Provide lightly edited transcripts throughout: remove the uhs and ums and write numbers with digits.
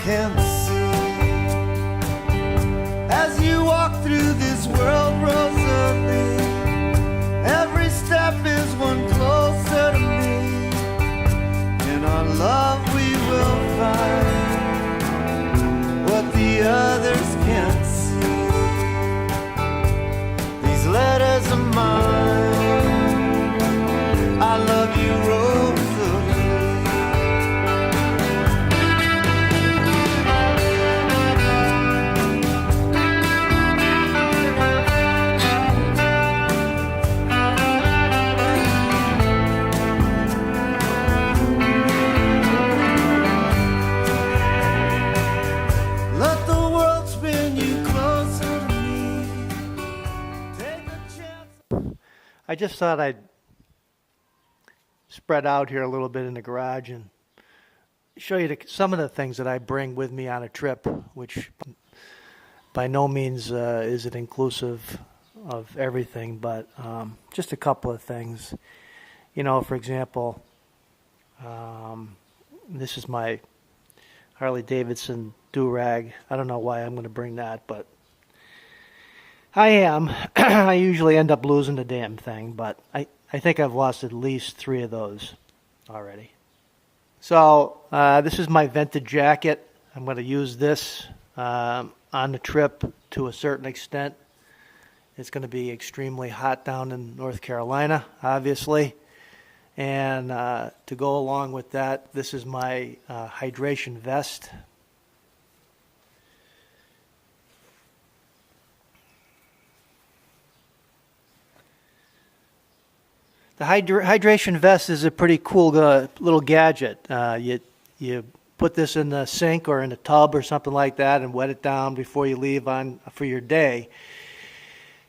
can see. As you walk through this world, Rosalie, every step is one closer to me. In our love we will find what the others can't see. These letters are mine, I love you, Rosalie. Let the world spin you closer to me. Take a chance. I just thought I'd spread out here a little bit in the garage and show you some of the things that I bring with me on a trip, which by no means is it inclusive of everything, but just a couple of things. You know, for example, this is my Harley Davidson do-rag. I don't know why I'm going to bring that, but I am. I usually end up losing the damn thing, but I think I've lost at least 3 of those already. So this is my vented jacket. I'm going to use this on the trip to a certain extent. It's going to be extremely hot down in North Carolina, obviously. And to go along with that, this is my hydration vest. The hydration vest is a pretty cool little gadget. You put this in the sink or in a tub or something like that and wet it down before you leave on for your day.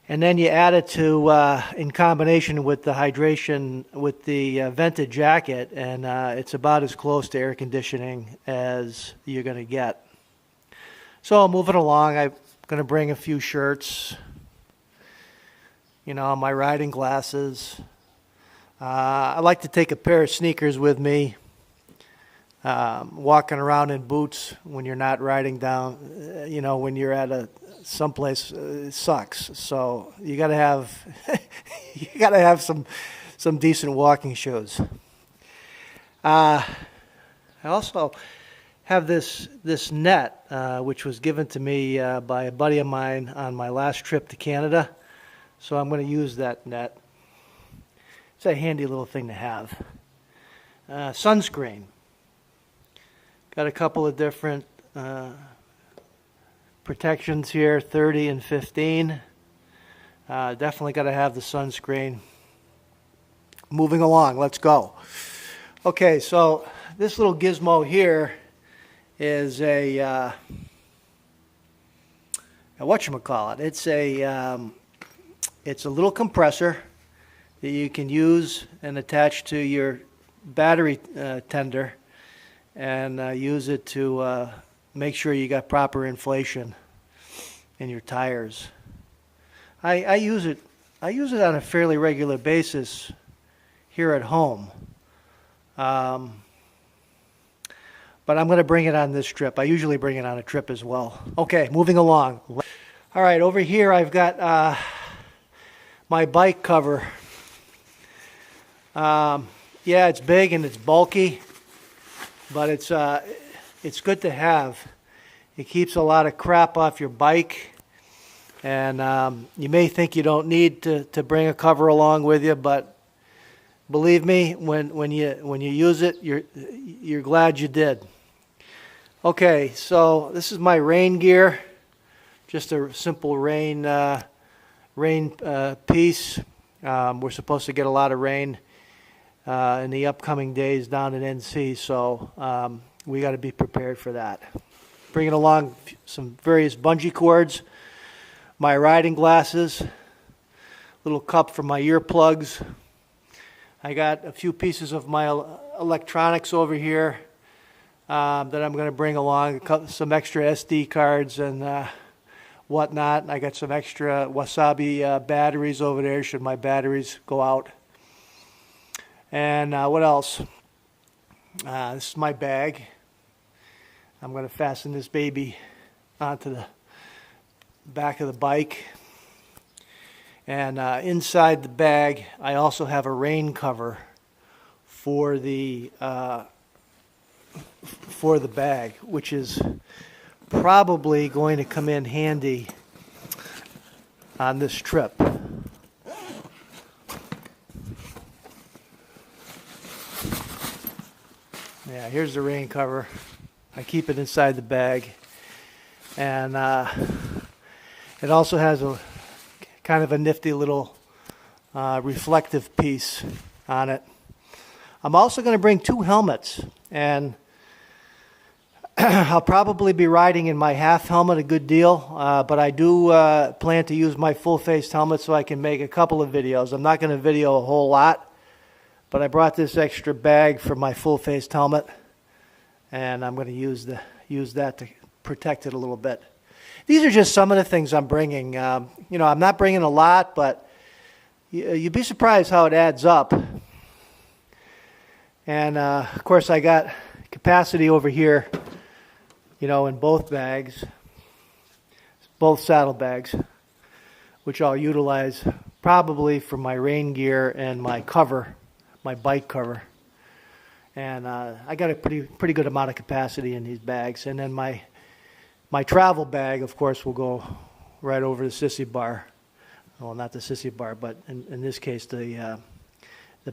And then you add it to in combination with the hydration with the vented jacket, and it's about as close to air conditioning as you're going to get. So moving along, I'm going to bring a few shirts. You know, my riding glasses. I like to take a pair of sneakers with me. Walking around in boots when you're not riding down, you know, when you're at someplace, it sucks. So you got to have some decent walking shoes. I also have this net, which was given to me by a buddy of mine on my last trip to Canada. So I'm going to use that net. It's a handy little thing to have. Sunscreen. Got a couple of different protections here, 30 and 15. Definitely got to have the sunscreen. Moving along, let's go. Okay, so this little gizmo here is a whatchamacallit. It's a little compressor that you can use and attach to your battery tender and use it to make sure you got proper inflation in your tires. I use it on a fairly regular basis here at home, but I'm going to bring it on this trip. I usually bring it on a trip as well. Okay, moving along. All right, over here I've got my bike cover. Yeah, it's big and it's bulky, but it's good to have. It keeps a lot of crap off your bike, and you may think you don't need to bring a cover along with you, but believe me, when you use it, you're glad you did. Okay, so this is my rain gear, just a simple rain piece. We're supposed to get a lot of rain in the upcoming days down in NC, so we got to be prepared for that. Bringing along some various bungee cords, my riding glasses, little cup for my earplugs. I got a few pieces of my electronics over here that I'm going to bring along, some extra SD cards and whatnot. I got some extra Wasabi batteries over there should my batteries go out. And what else? This is my bag. I'm going to fasten this baby onto the back of the bike. And inside the bag, I also have a rain cover for the bag, which is probably going to come in handy on this trip. Yeah, here's the rain cover. I keep it inside the bag. And it also has a kind of a nifty little reflective piece on it. I'm also going to bring 2 helmets, and I'll probably be riding in my half helmet a good deal, but I do plan to use my full-faced helmet so I can make a couple of videos. I'm not going to video a whole lot, but I brought this extra bag for my full-faced helmet, and I'm going to use that to protect it a little bit. These are just some of the things I'm bringing. I'm not bringing a lot, but you'd be surprised how it adds up. And, of course, I got capacity over here, in both bags, both saddlebags, which I'll utilize probably for my rain gear and my cover, my bike cover. And I got a pretty good amount of capacity in these bags. And then my travel bag, of course, will go right over the sissy bar. Well, not the sissy bar, but in this case, the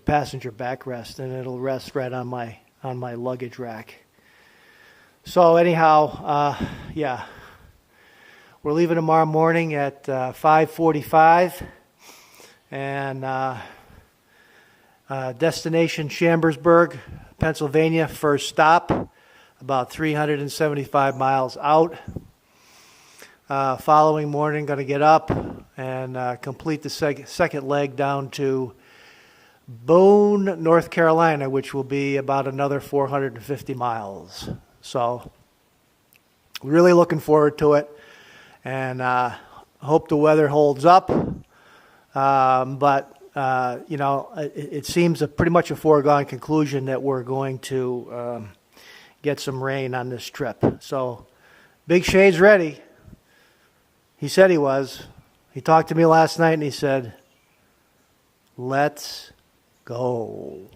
passenger backrest, and it'll rest right on my luggage rack. So anyhow, yeah, we're leaving tomorrow morning at 5:45, and destination Chambersburg, Pennsylvania, first stop. About 375 miles out. Following morning, going to get up and complete the second leg down to Boone, North Carolina, which will be about another 450 miles. So, really looking forward to it, and hope the weather holds up. But it seems pretty much a foregone conclusion that we're going to get some rain on this trip. So, Big Shade's ready. He said he was. He talked to me last night and he said, "Let's go."